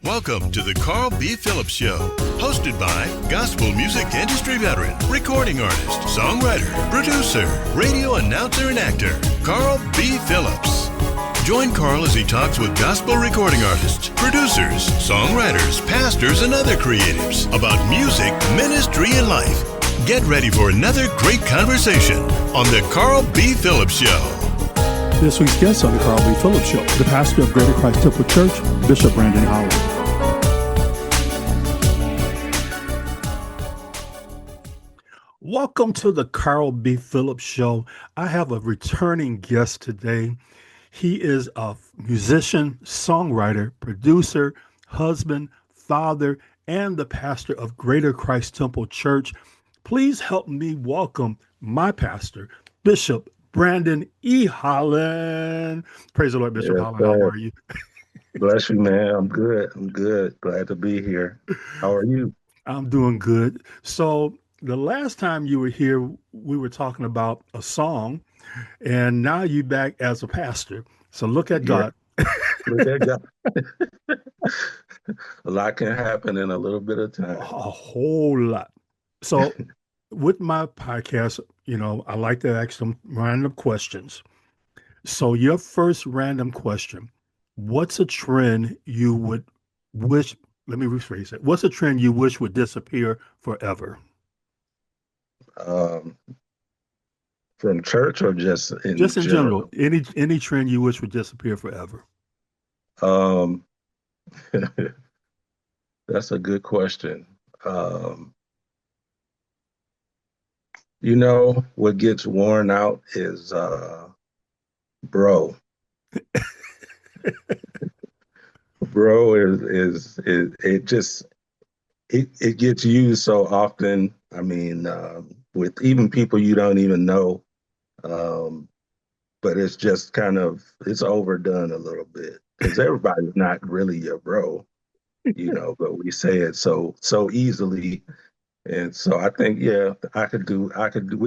Welcome to the Carl B. Phillips Show, hosted by gospel music industry veteran, recording artist, songwriter, producer, radio announcer, and actor, Carl B. Phillips. Join Carl as he talks with gospel recording artists, producers, songwriters, pastors, and other creatives about music, ministry, and life. Get ready for another great conversation on the Carl B. Phillips Show. This week's guest on the Carl B. Phillips Show, the pastor of Greater Christ Temple Church, Bishop Brandon Holland. Welcome to the Carl B. Phillips Show. I have a returning guest today. He is a musician, songwriter, producer, husband, father, and the pastor of Greater Christ Temple Church. Please help me welcome my pastor, Bishop Brandon E. Holland. Praise the Lord, Bishop Holland. How are you? Bless you, man. I'm good. Glad to be here. How are you? I'm doing good. So the last time you were here, we were talking about a song, and now you're back as a pastor. So look at God. Look at God. A lot can happen in a little bit of time. A whole lot. So with my podcast, I like to ask some random questions. So your first random question, what's a trend you would wish, let me rephrase it. What's a trend you wish would disappear forever? From church or just in general? Any trend you wish would disappear forever? That's a good question. What gets worn out is bro. Bro is it gets used so often. I mean, with even people you don't even know, but it's just it's overdone a little bit because everybody's not really your bro, but we say it so easily. And so I think, we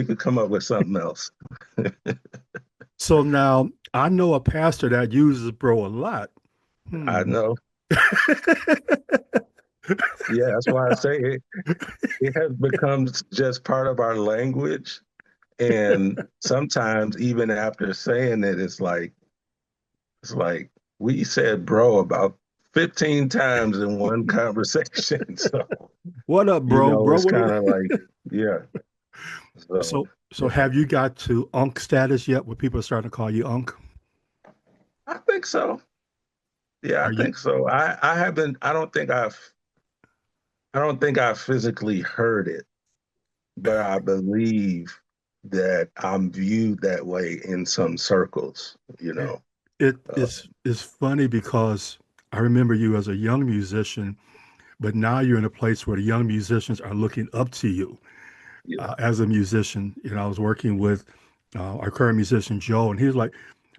could come up with something else. So now I know a pastor that uses bro a lot. I know. Yeah, that's why I say it. It has become just part of our language. And sometimes even after saying it, it's like we said bro about 15 times in one conversation. So what up, bro? It's kind of like, yeah. So have you got to Unc status yet where people are starting to call you Unc? I think so. Yeah, I think so. I don't think I've physically heard it, but I believe that I'm viewed that way in some circles, It's funny because I remember you as a young musician, but now you're in a place where the young musicians are looking up to you as a musician. I was working with our current musician, Joe, and he was like,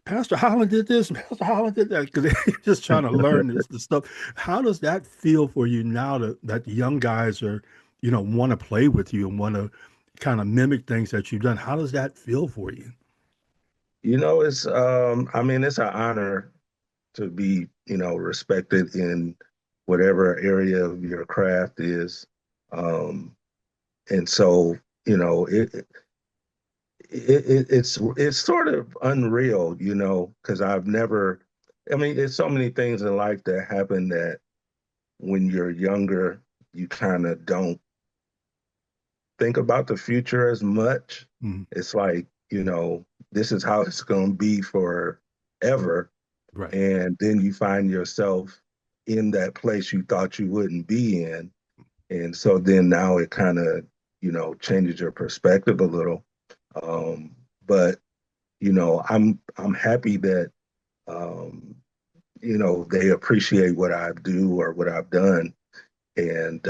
Pastor Holland did this, Pastor Holland did that, because they're just trying to learn this stuff. How does that feel for you now that the young guys are, want to play with you and want to kind of mimic things that you've done? How does that feel for you? It's, it's an honor to be, respected in whatever area of your craft is. And so, it's sort of unreal, because there's so many things in life that happen that when you're younger, you kind of don't think about the future as much. Mm-hmm. It's like, this is how it's going to be forever. Right. And then you find yourself in that place you thought you wouldn't be in. And so then now it kind of, changes your perspective a little. But, I'm happy that, they appreciate what I do or what I've done. And,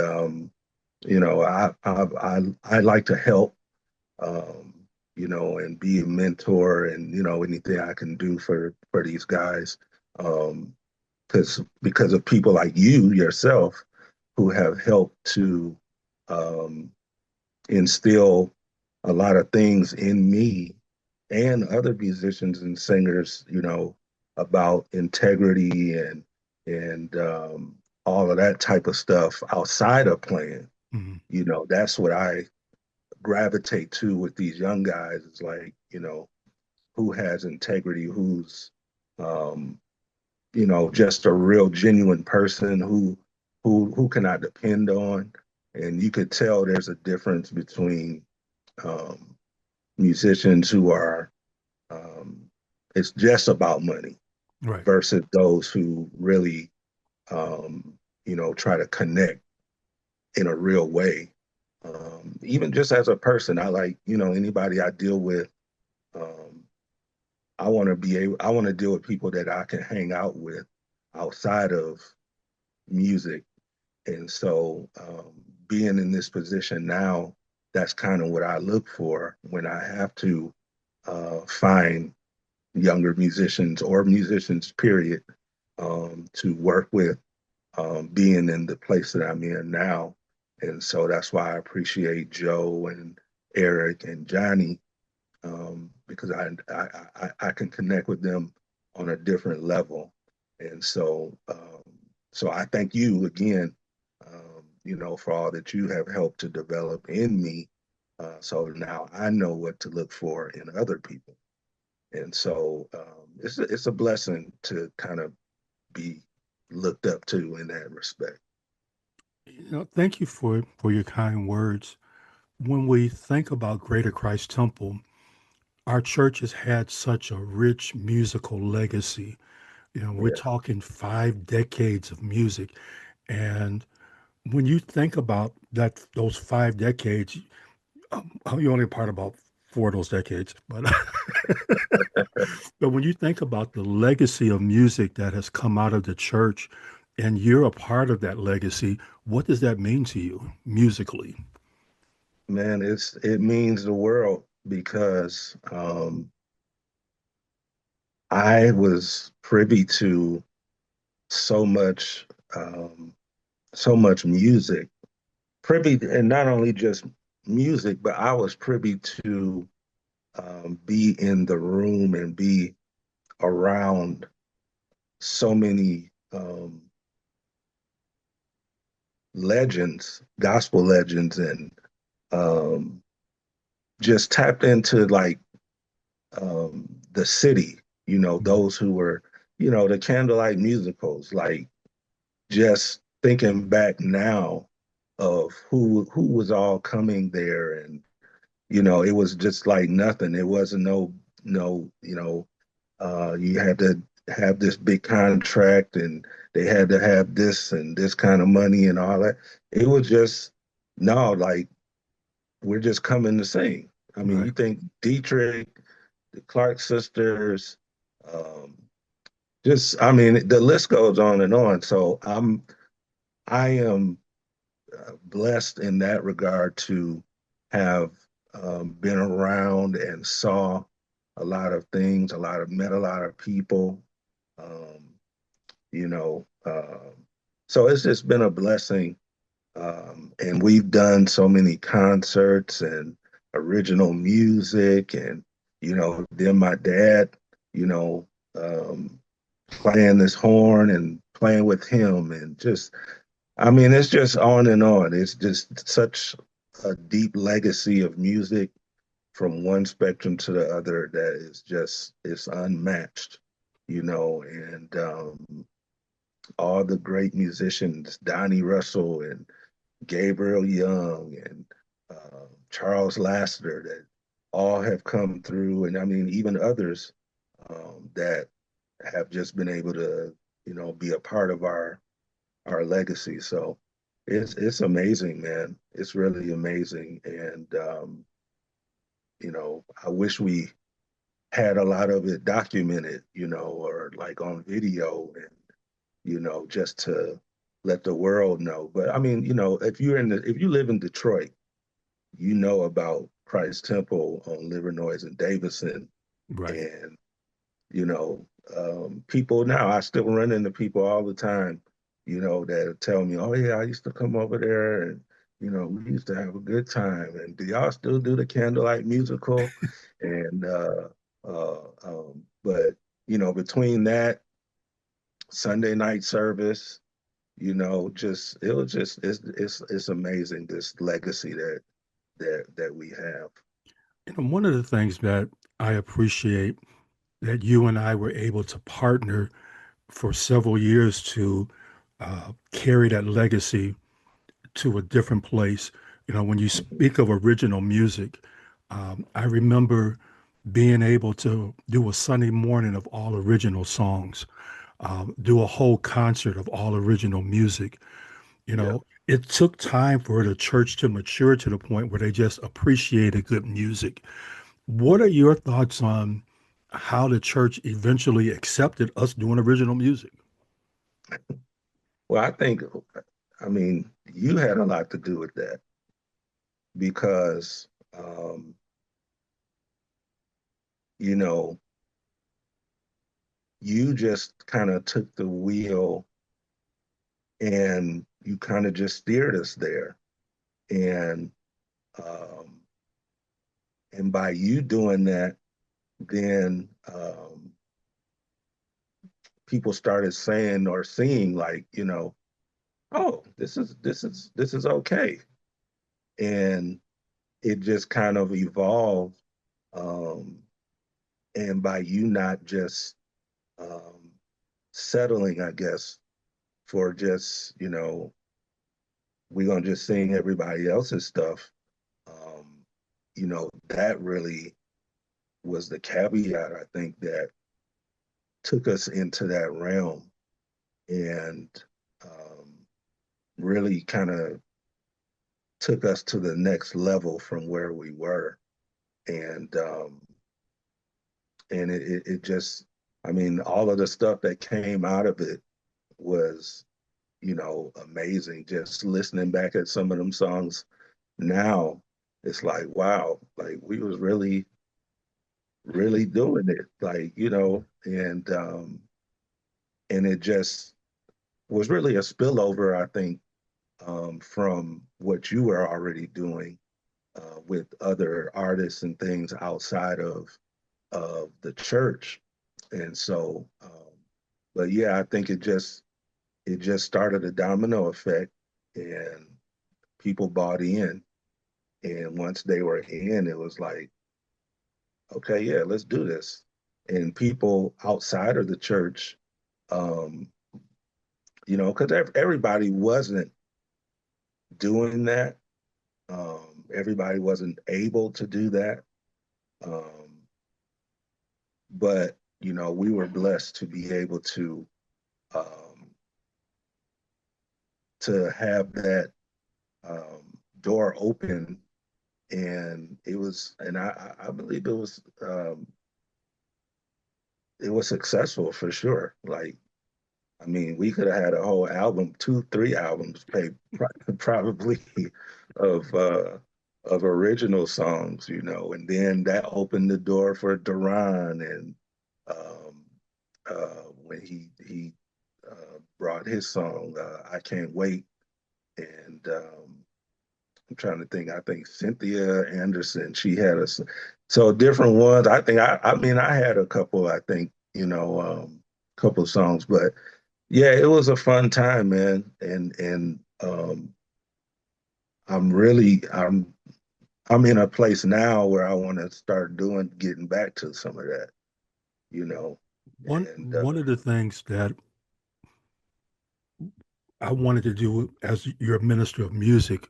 I like to help, and be a mentor and, anything I can do for these guys. Because of people like you yourself who have helped to instill a lot of things in me and other musicians and singers, about integrity and all of that type of stuff outside of playing. Mhm. That's what I gravitate to with these young guys. It's like, who has integrity, who's, um, just a real genuine person who can I depend on. And you could tell there's a difference between um, musicians who are, um, it's just about money Right. versus those who really, try to connect in a real way. Even just as a person, I like, anybody I deal with, um, I want to deal with people that I can hang out with outside of music. And so, being in this position now, that's kind of what I look for when I have to find younger musicians or musicians, period, to work with, being in the place that I'm in now. And so that's why I appreciate Joe and Eric and Johnny, because I can connect with them on a different level. And so I thank you again, for all that you have helped to develop in me. So now I know what to look for in other people. And so it's a blessing to kind of be looked up to in that respect. Thank you for your kind words. When we think about Greater Christ Temple, our church has had such a rich musical legacy. We're Yes. talking 5 decades of music. And when you think about those 5 decades, you only part about 4 of those decades, but but when you think about the legacy of music that has come out of the church, and you're a part of that legacy, what does that mean to you musically? Man, it means the world because I was privy to so much so much music. Privy, and not only just music, but I was privy to be in the room and be around so many legends, gospel legends, and um, just tapped into like the city, Mhm. those who were, the candlelight musicals, like just thinking back now of who was all coming there, and it was just like nothing. It wasn't no, you had to have this big contract and they had to have this and this kind of money and all that. It was just no, like we're just coming to sing. I mean, Right. you think Dietrich, the Clark sisters, um, just I mean, the list goes on and on. So I am blessed in that regard to have been around and saw a lot of things, met a lot of people, um, you know. So it's just been a blessing, and we've done so many concerts and original music, and then my dad, you know, um, playing this horn and playing with him, and just I mean, it's just on and on. It's just such a deep legacy of music from one spectrum to the other that is just it's unmatched, and all the great musicians, Donnie Russell and Gabriel Young and Charles Lassiter, that all have come through, and I mean even others that have just been able to, be a part of our legacy. So it's amazing, man. It's really amazing. And I wish we had a lot of it documented, or like on video and, just to let the world know. But I mean, if you live in Detroit, you know about Christ Temple on Livernois and Davison. Right. And, people now, I still run into people all the time, that tell me, oh yeah, I used to come over there and, we used to have a good time. And do y'all still do the candlelight musical? And, but, between that Sunday night service, just it's amazing, this legacy that we have. And one of the things that I appreciate that you and I were able to partner for several years to carry that legacy to a different place. When you speak of original music, I remember being able to do a Sunday morning of all original songs, do a whole concert of all original music. Yeah. It took time for the church to mature to the point where they just appreciated good music. What are your thoughts on how the church eventually accepted us doing original music? Well, I mean, you had a lot to do with that because, um, you know, you just kind of took the wheel and you kind of just steered us there. And um, and by you doing that, then people started saying or seeing like, oh, this is okay. And it just kind of evolved. Um, and by you not just um, settling, I guess, for just, we're gonna just sing everybody else's stuff. Um, that really was the caveat, I think, that took us into that realm and um, really kind of took us to the next level from where we were. And it just, I mean, all of the stuff that came out of it was, amazing. Just listening back at some of them songs now, it's like, wow, like we was really, really doing it. Like, and it just was really a spillover, I think, from what you were already doing with other artists and things outside of the church. And so, but yeah, I think it just started a domino effect, and people bought in. And once they were in, it was like, okay, yeah, let's do this. And people outside of the church, um, because everybody wasn't doing that. Everybody wasn't able to do that. Um, but, we were blessed to be able um, to have that door open. And I believe it was successful for sure. Like, I mean, we could have had a whole album, two, three albums, probably of uh, of original songs, and then that opened the door for Duran, and when he brought his song, "I Can't Wait," and I'm trying to think. I think Cynthia Anderson, she had so different ones. I think I mean I had a couple. I think couple of songs, but yeah, it was a fun time, man. And I'm in a place now where I want to start getting back to some of that, you know. One And one of the things that I wanted to do as your minister of music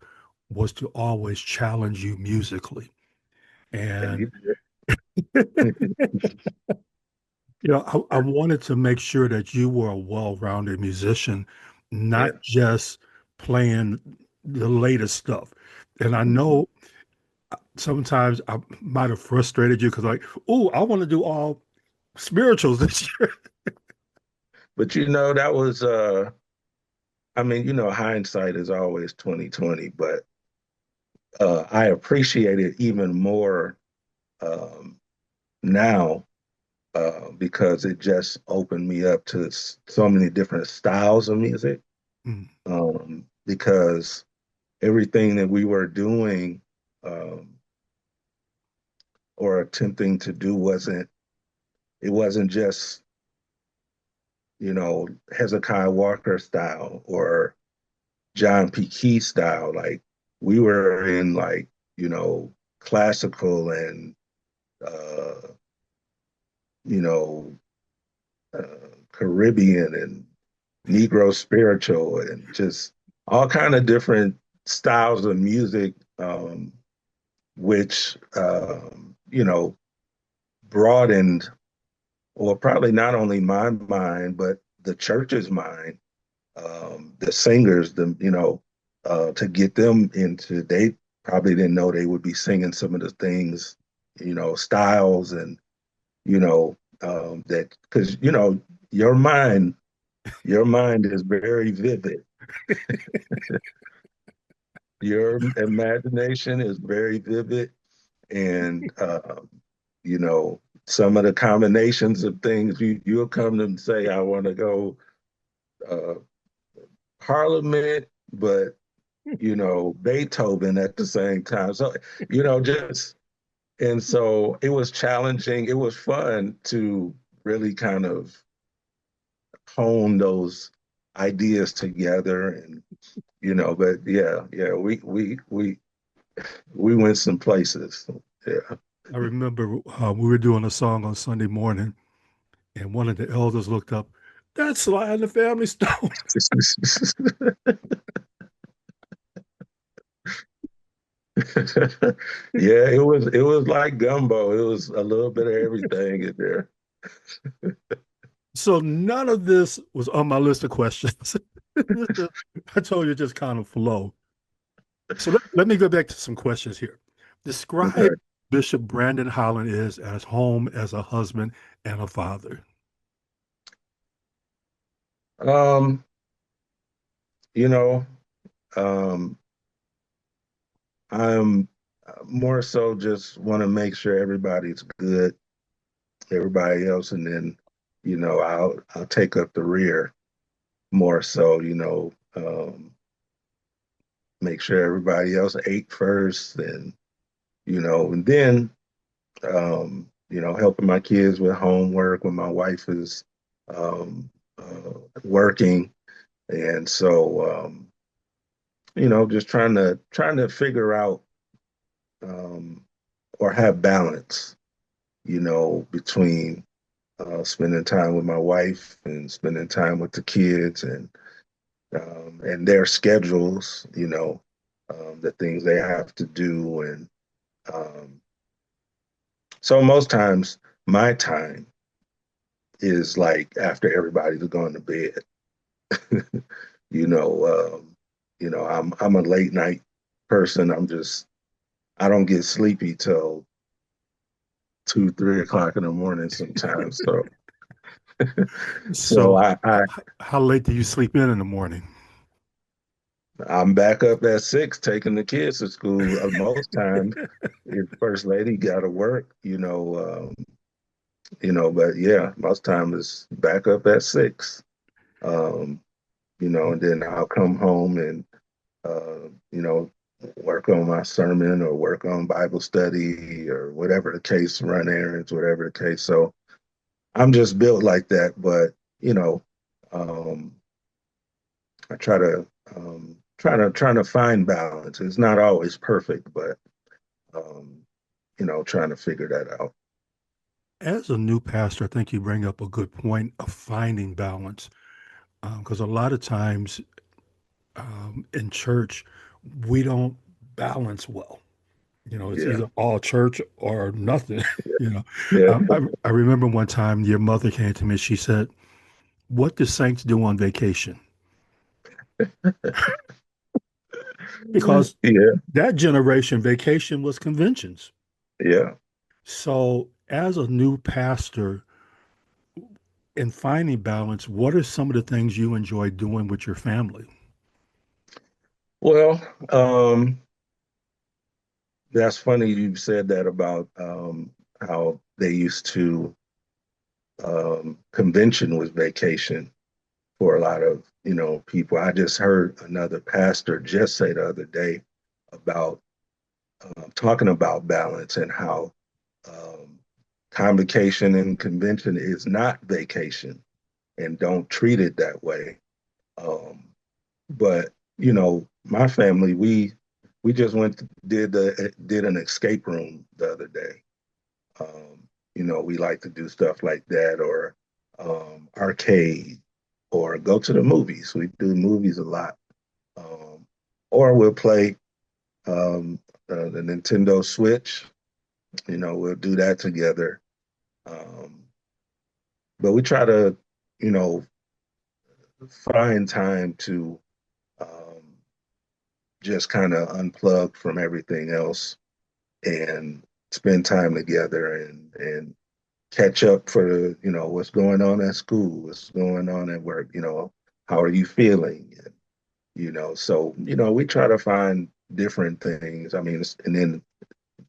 was to always challenge you musically. you And did. I wanted to make sure that you were a well-rounded musician, Yeah. not just playing the latest stuff. And I Mhm. know sometimes I might have frustrated you because, like, oh, I want to do all spirituals this year. But that was I mean, hindsight is always 2020, but I appreciate it even more um, now because it just opened me up to so many different styles of music. Mm. Because everything that we were doing um, or attempting to do wasn't just Hezekiah Walker style or John P. Key style. Like we were in like, classical and, uh, you know, Caribbean and Negro spiritual and just all kind of different styles of music, which, broadened, or probably not only my mind, but the church's mind, the singers, to get them into, they probably didn't know they would be singing some of the things, styles and, that, because, your mind, your mind is very vivid. Your imagination is very vivid. And, some of the combinations of things you'll come to and say, I want to go uh, Parliament, but Beethoven at the same time. So, just and so it was challenging. It was fun to really kind of hone those ideas together, and but yeah, we went some places. Yeah. I remember we were doing a song on Sunday morning, and one of the elders looked up, "That's Sly and the Family Stone." Yeah, it was like gumbo. It was a little bit of everything in there. So none of this was on my list of questions. I told you it just kind of flow. So let me go back to some questions here. Describe Okay. Bishop Brandon Holland is at home as a husband and a father. Um, you know, um, I'm more so just want to make sure everybody's good, everybody else, and then, I'll take up the rear more so, make sure everybody else ate first, and then, helping my kids with homework when my wife is working. And so, just trying to figure out, um, or have balance, between spending time with my wife and spending time with the kids, and their schedules, the things they have to do. And um, so most times my time is like after everybody's gone to bed. you know, I'm a late night person. I don't get sleepy till 2, 3 o'clock in the morning sometimes. So, so So I how late do you sleep in the morning? I'm back up at 6 taking the kids to school. Most times, if First Lady got to work, but yeah, most times it's back up at 6. Um, and then I'll come home and you know, work on my sermon or work on Bible study or whatever the case, run errands, whatever the case. So I'm just built like that. But, um, I trying to find balance. It's not always perfect, but trying to figure that out. As a new pastor, I think you bring up a good point of finding balance. Because a lot of times in church, we don't balance well. It's Yeah. either all church or nothing. you know, Yeah. I remember one time your mother came to me. She said, "What do saints do on vacation?" Because Yeah. that generation, vacation was conventions. Yeah. So, as a new pastor, in finding balance, what are some of the things you enjoy doing with your family? Well, that's funny you said that about how they used to convention was vacation for a lot of people. I just heard another pastor just say the other day about talking about balance and how um, convocation and convention is not vacation. and don't treat it that way. But you know, my family, we just did an escape room the other day. You know, we like to do stuff like that, or arcade, or go to the movies. We do movies a lot, um, or we'll play the Nintendo Switch. You know, we'll do that together. Um, but we try to, you know, find time to um, just kind of unplug from everything else and spend time together and catch up for you know what's going on at school, what's going on at work. You know, how are you feeling? And, you know, so you know we try to find different things. I mean, and then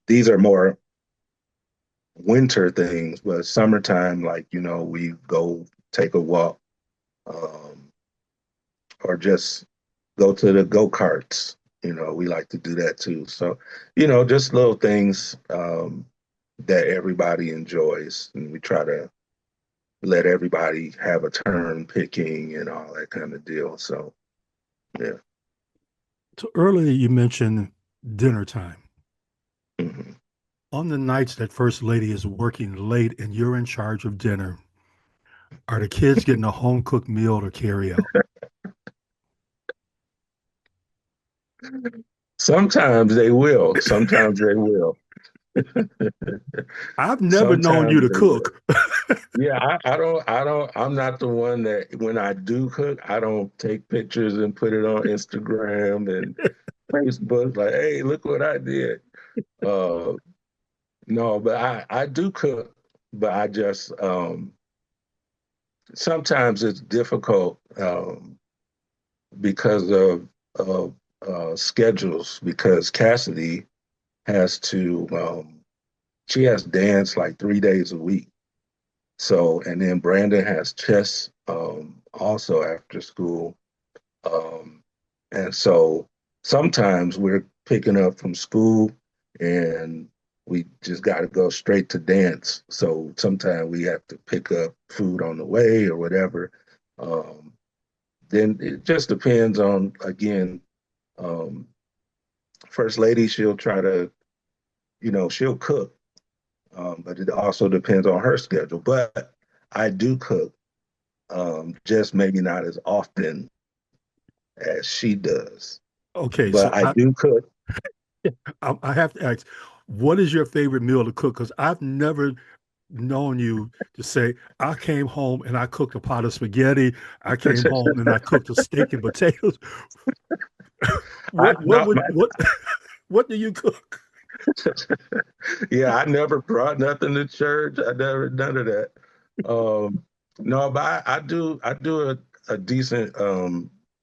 these are more winter things, but summertime, like you know, we go take a walk, um, or just go to the go-karts. You know, we like to do that too. So, you know, just little things that everybody enjoys. And we try to let everybody have a turn picking and all that kind of deal. So, yeah. So earlier you mentioned dinner time. Mhm. On the nights that First Lady is working late and you're in charge of dinner, are the kids getting a home cooked meal or carry out? Sometimes they will. Sometimes they will. I've never known you Sometimes to they will. cook. Yeah, I'm not the one that when I do cook, I don't take pictures and put it on Instagram and Facebook, like, hey, look what I did. Uh, no, but I do cook, but I just sometimes it's difficult because of schedules. Because Cassidy has to she has dance like 3 days a week. So and then Brandon has chess also after school. Um, and so sometimes we're picking up from school and we just got to go straight to dance. So sometimes we have to pick up food on the way or whatever. Um, then it just depends on, again, um, First Lady, she'll try to, you know, she'll cook, but it also depends on her schedule. But I do cook, just maybe not as often as she does. Okay, But so I do cook. I have to ask, what is your favorite meal to cook? Because I've never known you to say, I came home and I cooked a pot of spaghetti. I came home and I cooked a steak and potatoes. I What no, would what what do you cook? yeah, I never brought nothing to church. I never none of that. Um, no, but I do a decent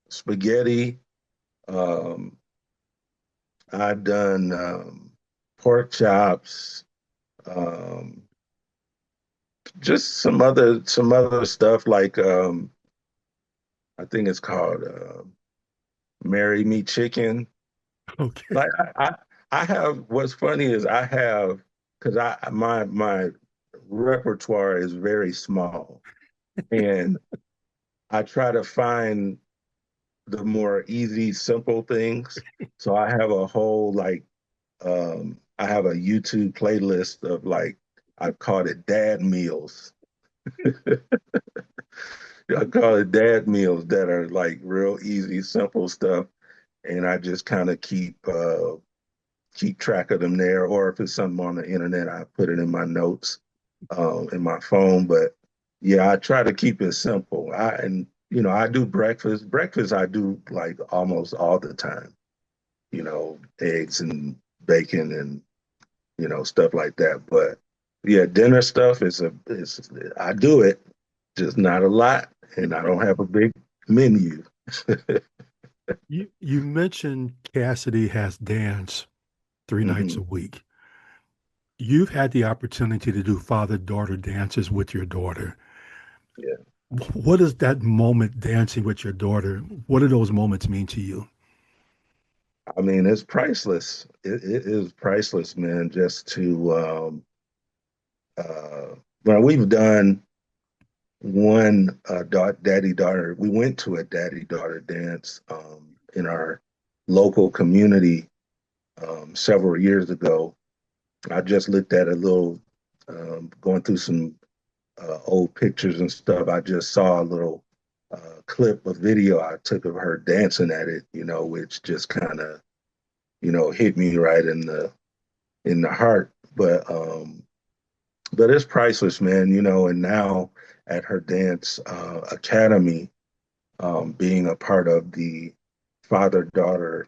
spaghetti. Um, I've done pork chops, um, just some other stuff like I think it's called Marry Me Chicken. Okay. Like I have what's funny is I have because I my repertoire is very small and I try to find the more easy, simple things. So I have a whole like I have a YouTube playlist of like I've called it dad meals. I call it dad meals that are like real easy, simple stuff. And I just kind of keep track of them there, or if it's something on the internet, I put it in my notes in my phone. But yeah, I try to keep it simple. And you know, I do breakfast. Breakfast I do like almost all the time. You know, eggs and bacon and you know stuff like that. But yeah, dinner stuff is I do it, just not a lot, and I don't have a big menu. You mentioned Cassidy has dance 3 nights a Hmm. week. You've had the opportunity to do father-daughter dances with your daughter. Yeah, What does that moment dancing with your daughter, what do those moments mean to you? I mean it's priceless. It is priceless, man. Just to well, we've done. one daddy daughter. We went to a daddy daughter dance in our local community several years ago. I just looked at a little, going through some old pictures and stuff. I just saw a little clip of video I took of her dancing at it, which just kind of, hit me right in the heart. But it's priceless, man. And now at her dance academy, being a part of the father-daughter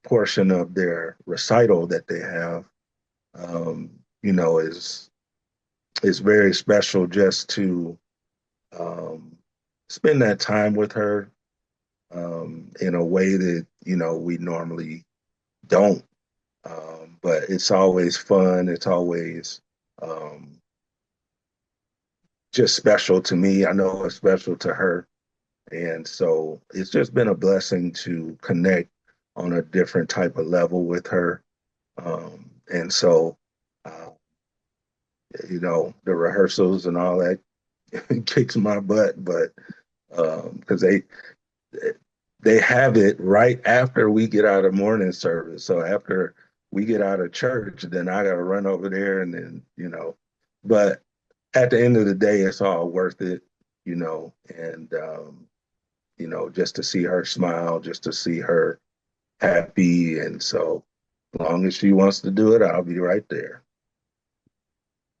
portion of their recital that they have, is very special just to spend that time with her in a way that we normally don't. But it's always fun. It's always um, just special to me. I know it's special to her. And so it's just been a blessing to connect on a different type of level with her. And so, uh, the rehearsals and all that kicks my butt, but because they have it right after we get out of morning service. So after we get out of church, then I got to run over there and then, but at the end of the day, it's all worth it, and, just to see her smile, just to see her happy. And so as long as she wants to do it, I'll be right there.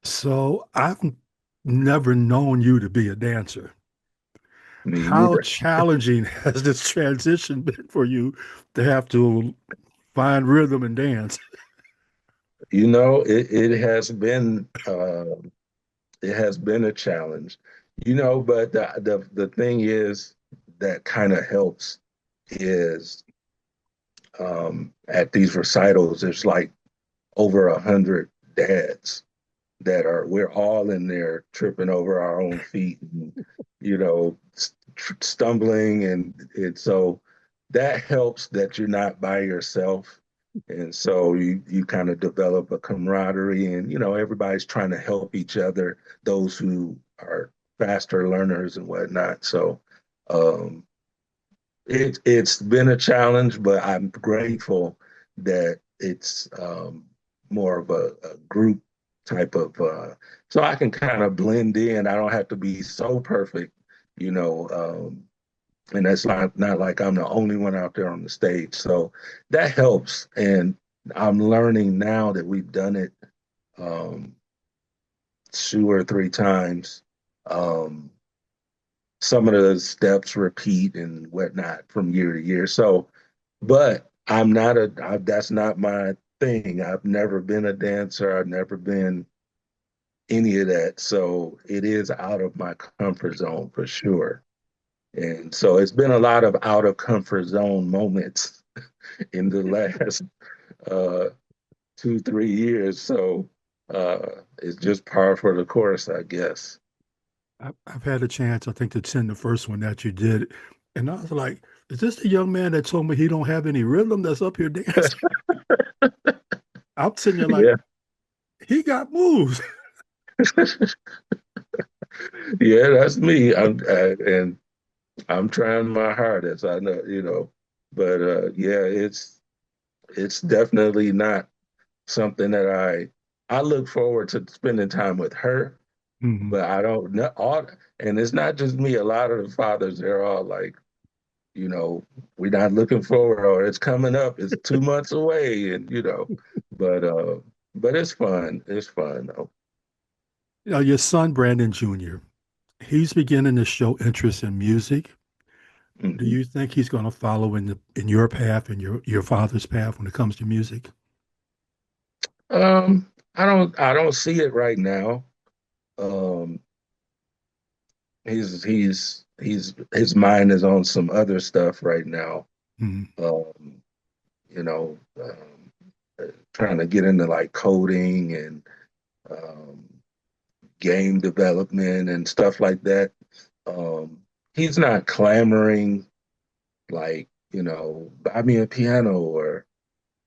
So I've never known you to be a dancer. Me How either. challenging has this transition been for you to have to find rhythm and dance? It has been a challenge, but the thing is that kind of helps is at these recitals, there's like over 100 dads we're all in there tripping over our own feet and, stumbling. And so that helps that you're not by yourself. And so you kind of develop a camaraderie and, everybody's trying to help each other, those who are faster learners and whatnot. So um, it's been a challenge, but I'm grateful that it's more of a group type of so I can kind of blend in. I don't have to be so perfect, and that's not like I'm the only one out there on the stage. So that helps. And I'm learning now that we've done it um, 2 or 3 times. Um, some of the steps repeat and whatnot from year to year. So, but that's not my thing. I've never been a dancer. I've never been any of that. So it is out of my comfort zone for sure. And so it's been a lot of out of comfort zone moments in the last uh, 2, 3 years. So it's just par for the course, I guess. I've had a chance, I think, to send the first one that you did. And I was like, is this the young man that told me he don't have any rhythm that's up here dancing? I'm sitting there like, Yeah. he got moves. Yeah, that's me. And I'm trying my hardest. I know, but yeah, it's definitely not something that I look forward to spending time with her, Mhm. but I don't know and it's not just me. A lot of the fathers, they're all like, we're not looking forward, or it's coming up, it's 2 months away, and but it's fun. It's fun though. Your son, Brandon Jr., he's beginning to show interest in music. Do Mhm. you think he's going to follow in your path and your father's path when it comes to music? I don't see it right now. Um, his mind is on some other stuff right now. Mhm. Um, you know, trying to get into like coding and um, game development and stuff like that. Um, he's not clamoring like, buy me a piano or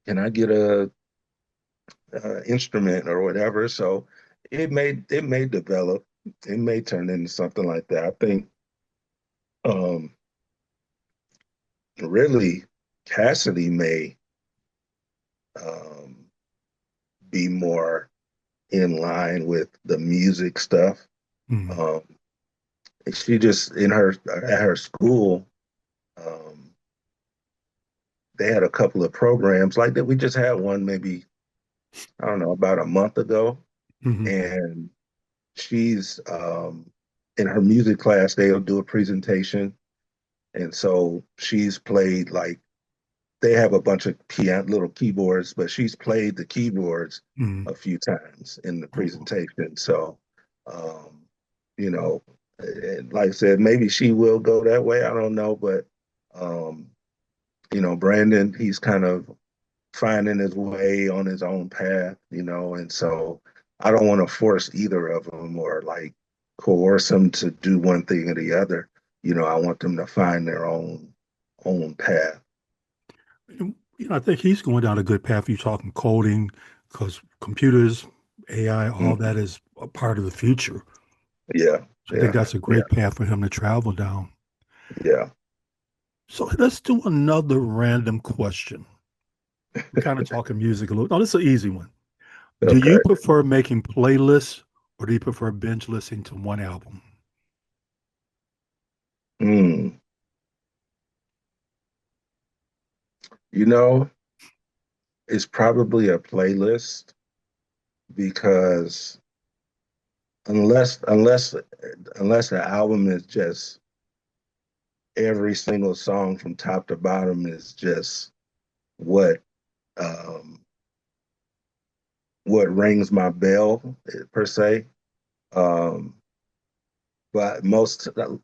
can I get a instrument or whatever. So it may develop. it may turn into something like that. I think um really Cassidy may um be more in line with the music stuff. Mhm. Um she just in her at her school, um they had a couple of programs like that. We just had one maybe, I don't know, about a month ago. Mhm. And she's in her music class, they'll do a presentation. And so she's played like they have a bunch of piano little keyboards, but she's played the keyboards Mhm. a few times in the Oh, presentation. So um, you know, and like I said, maybe she will go that way. I don't know, but um, Brandon, he's kind of finding his way on his own path, and so I don't want to force either of them or like coerce them to do one thing or the other. I want them to find their own path. I think he's going down a good path. You talking coding, because computers, AI, all Mhm. that is a part of the future. Yeah, So I think yeah, that's a yeah, great path for him to travel down. yeah. So let's do another random question. We're kind of talking music a little. No, this is an easy one. Do you Okay. prefer making playlists or do you prefer binge listening to one album? Mm. You know, it's probably a playlist because unless the album is just every single song from top to bottom is just what um what rings my bell per se. Um, but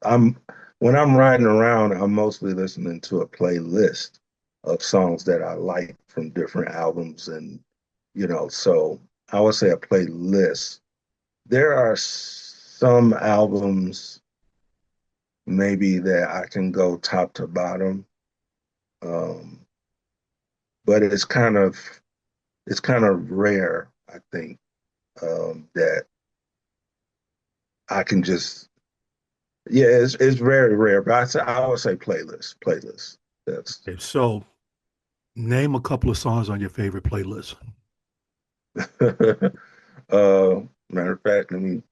I'm when I'm riding around, I'm mostly listening to a playlist of songs that I like from different albums, and so I would say a playlist. There are some albums maybe that I can go top to bottom, um, but it's kind of rare, I think, that I can just yeah, it's very rare, but I would say playlist. That's Okay, so name a couple of songs on your favorite playlist. matter of fact, let me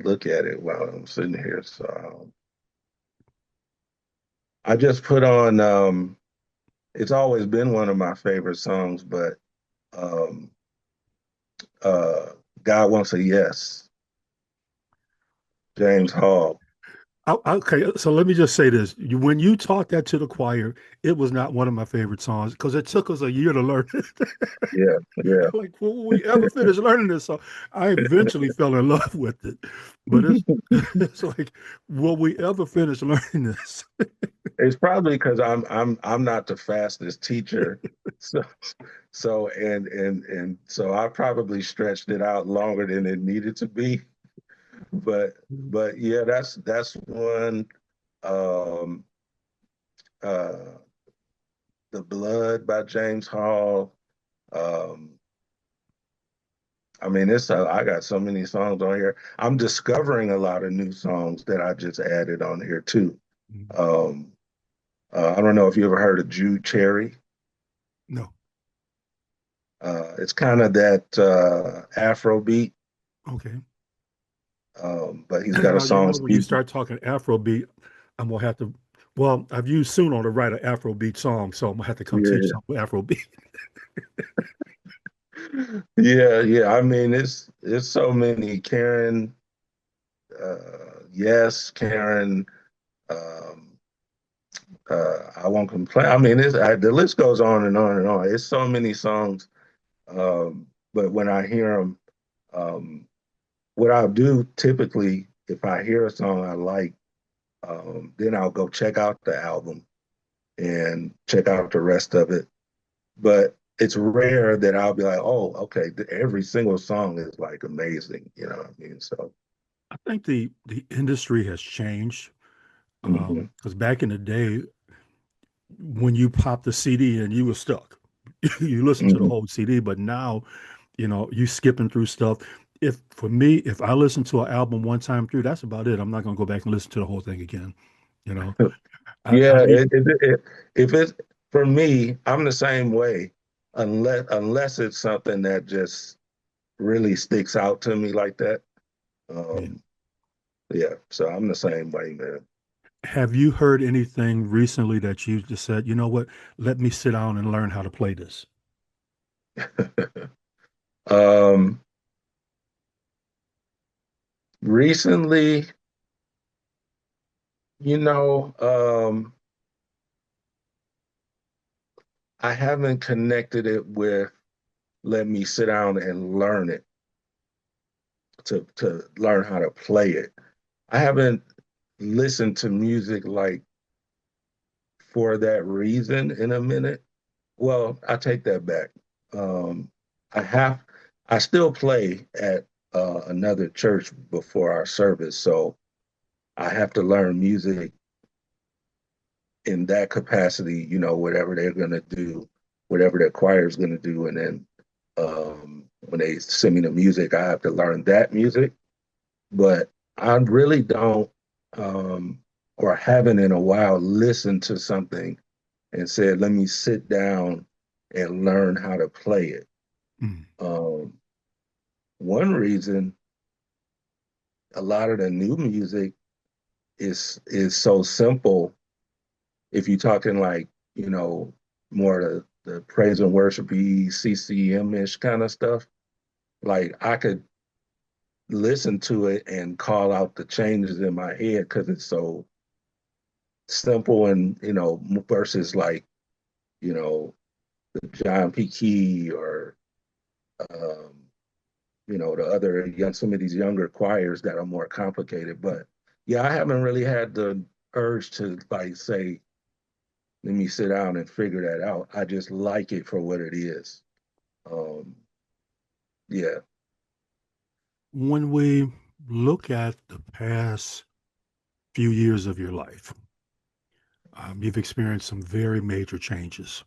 look at it while I'm sitting here. So I just put on it's always been one of my favorite songs, but um uh God Wants a Yes, James Hall. Okay, so let me just say this. When you taught that to the choir, it was not one of my favorite songs because it took us a year to learn it. Yeah, yeah. Like, will we ever finish learning this song? I eventually fell in love with it, but it's it's like, will we ever finish learning this? It's probably because I'm not the fastest teacher. So and so I probably stretched it out longer than it needed to be. But but yeah, that's one. Um uh The Blood by James Hall. Um I mean I got so many songs on here. I'm discovering a lot of new songs that I just added on here too. Um I don't know if you ever heard of Jude Cherry. No. It's kind of that Afro beat, Okay. but he's got a Now, song. when you start talking Afrobeat, I'm gonna have to. Well, I've used Suno to write an Afrobeat song, so I'm gonna have to come teach Yeah, some Afrobeat. yeah, yeah. I mean, it's so many. Karen, yes, Karen. Um, I won't complain. I mean, the list goes on and on and on. It's so many songs. But when I hear them, um, what I'll do typically, if I hear a song I like, then I'll go check out the album and check out the rest of it. But it's rare that I'll be like, oh, okay, every single song is like amazing. You know what I mean? So, I think the industry has changed mhm, because back in the day, when you popped the CD and you were stuck, you listened to the mhm, whole CD. But now, you skipping through stuff. if for me, if I listen to an album one time through, that's about it. I'm not gonna go back and listen to the whole thing again. You know, I Yeah, need. if it's for me, I'm the same way. Unless it's something that just really sticks out to me like that. Yeah. Um, yeah, so I'm the same way, man. Have you heard anything recently that you just said, you know what? Let me sit down and learn how to play this. Um, recently, you know, I haven't connected it with let me sit down and learn it to learn how to play it. I haven't listened to music like for that reason in a minute. Well, I take that back. Um, I have, I still play at another church before our service, so I have to learn music in that capacity. You know, whatever they're gonna do, whatever their choir is gonna do, and then when they send me the music, I have to learn that music. But I really don't, or haven't in a while, listened to something and said, let me sit down and learn how to play it. Mm. Um, one reason a lot of the new music is so simple. If you're talking like, you know, more the praise and worship CCM-ish kind of stuff, like I could listen to it and call out the changes in my head because it's so simple and, you know, versus like, you know, the John P. Key or um, you know, the other young, some of these younger choirs that are more complicated. But yeah, I haven't really had the urge to like say, let me sit down and figure that out. I just like it for what it is. Um, yeah. When we look at the past few years of your life, you've experienced some very major changes.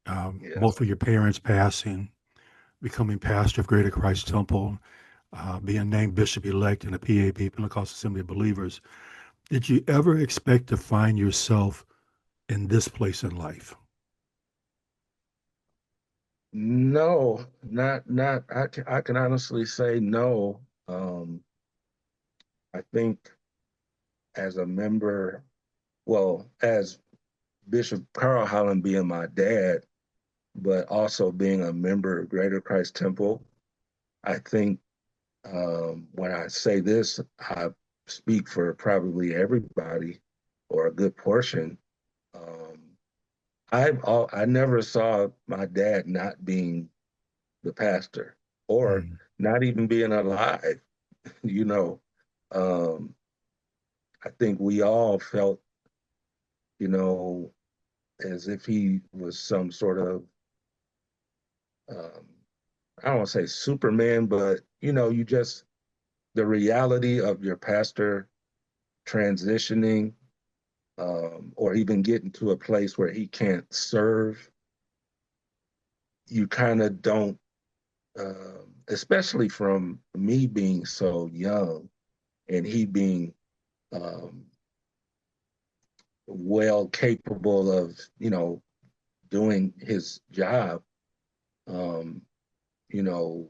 Both Yes. of your parents passing, becoming pastor of Greater Christ Temple, being named bishop elect in the PAB, Pentecostal Assembly of Believers. Did you ever expect to find yourself in this place in life? No, not I can honestly say no. I think as a member, well, as Bishop Carl Holland being my dad, but also being a member of Greater Christ Temple, I think when I say this, I speak for probably everybody or a good portion. Um, I never saw my dad not being the pastor or Mm. not even being alive. You know, um, I think we all felt, you know, as if he was some sort of um, I don't want to say Superman, but you know, you just the reality of your pastor transitioning or even getting to a place where he can't serve, you kind of don't, especially from me being so young and he being um, well capable of, you know, doing his job. Um, you know,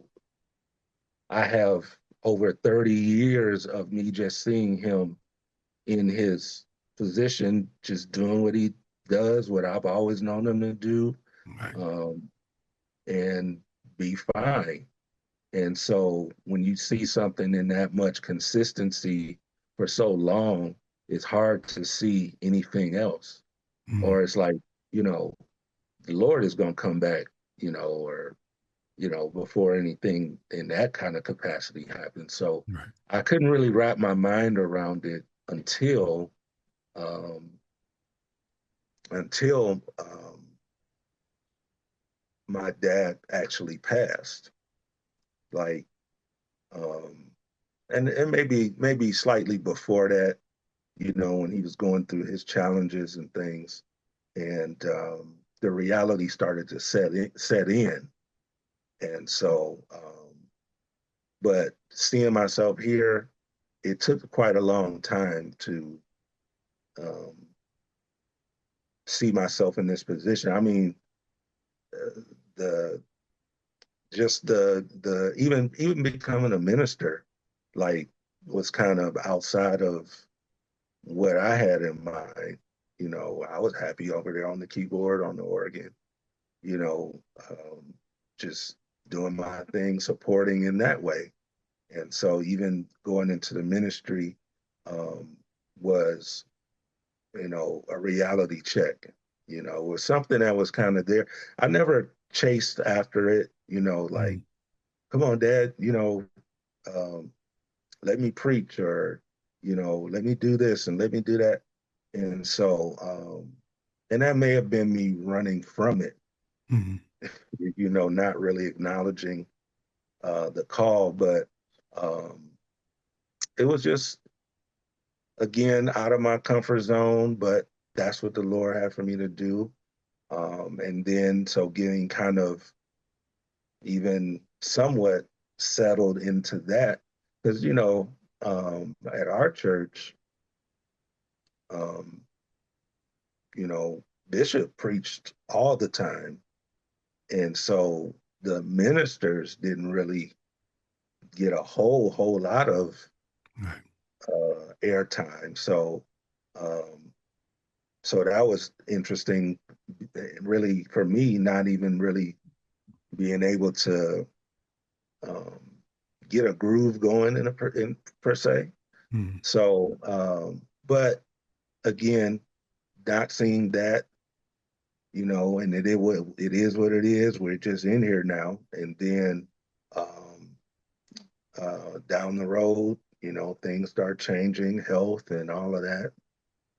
I have over 30 years of me just seeing him in his position, just doing what he does, what I've always known him to do. Right. Um, and be fine. And so when you see something in that much consistency for so long, it's hard to see anything else. Mm. Or it's like, you know, the Lord is going to come back, you know, or, you know, before anything in that kind of capacity happens. So Right. I couldn't really wrap my mind around it um, until my dad actually passed. Like, um, and maybe slightly before that, you know, when he was going through his challenges and things, and the reality started to set in, and so but seeing myself here, it took quite a long time to see myself in this position. I mean, the just the even becoming a minister, like, was kind of outside of what I had in mind. You know, I was happy over there on the keyboard, on the organ, you know, just doing my thing, supporting in that way. And so even going into the ministry was, you know, a reality check. You know, it was something that was kind of there. I never chased after it, you know, like, come on, Dad, you know, let me preach, or, you know, let me do this and let me do that. And so, and that may have been me running from it, you know, not really acknowledging the call, but it was just, again, out of my comfort zone, but that's what the Lord had for me to do. And then, so getting kind of even somewhat settled into that, because, you know, at our church, you know, Bishop preached all the time. And so the ministers didn't really get a whole lot of airtime. So, so that was interesting, really, for me, not even really being able to get a groove going in per se. So, but again, not seeing that, you know, and it is what it is. We're just in here now, and then down the road, you know, things start changing, health and all of that,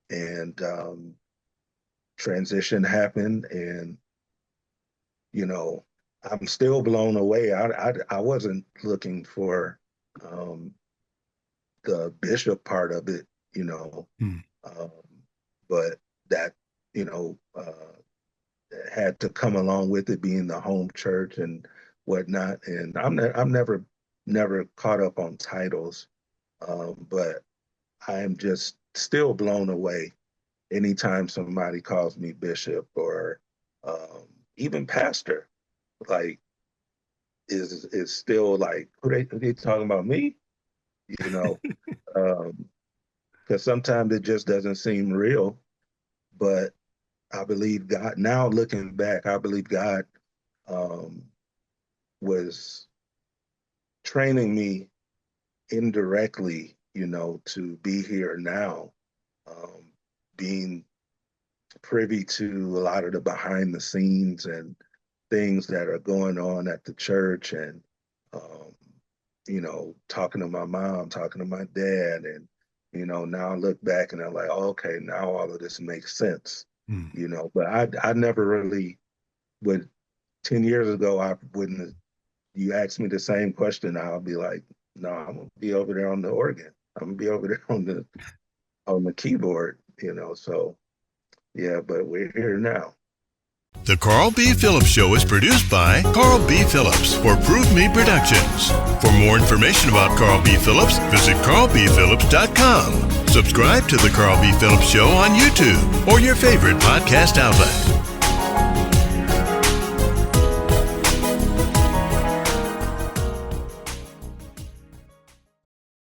and transition happened, and, you know, I'm still blown away. I wasn't looking for the bishop part of it, you know, but that, you know, had to come along with it being the home church and whatnot. And I'm never caught up on titles, but I am just still blown away anytime somebody calls me bishop, or even pastor. Like, is still like, are they talking about me? You know, because sometimes it just doesn't seem real. But I believe God, now looking back, I believe God was training me indirectly, you know, to be here now, being privy to a lot of the behind the scenes and things that are going on at the church, and you know, talking to my mom, talking to my dad, and, you know, now I look back and I'm like, oh, okay, now all of this makes sense, you know. But I never really would. 10 years ago, I wouldn't have, you asked me the same question, I'll be like, no, I'm gonna be over there on the organ, I'm gonna be over there on the keyboard, you know. So yeah, but we're here now. The Carl B. Phillips Show is produced by Carl B. Phillips for Prove Me Productions. For more information about Carl B. Phillips, visit carlbphillips.com. Subscribe to The Carl B. Phillips Show on YouTube or your favorite podcast outlet.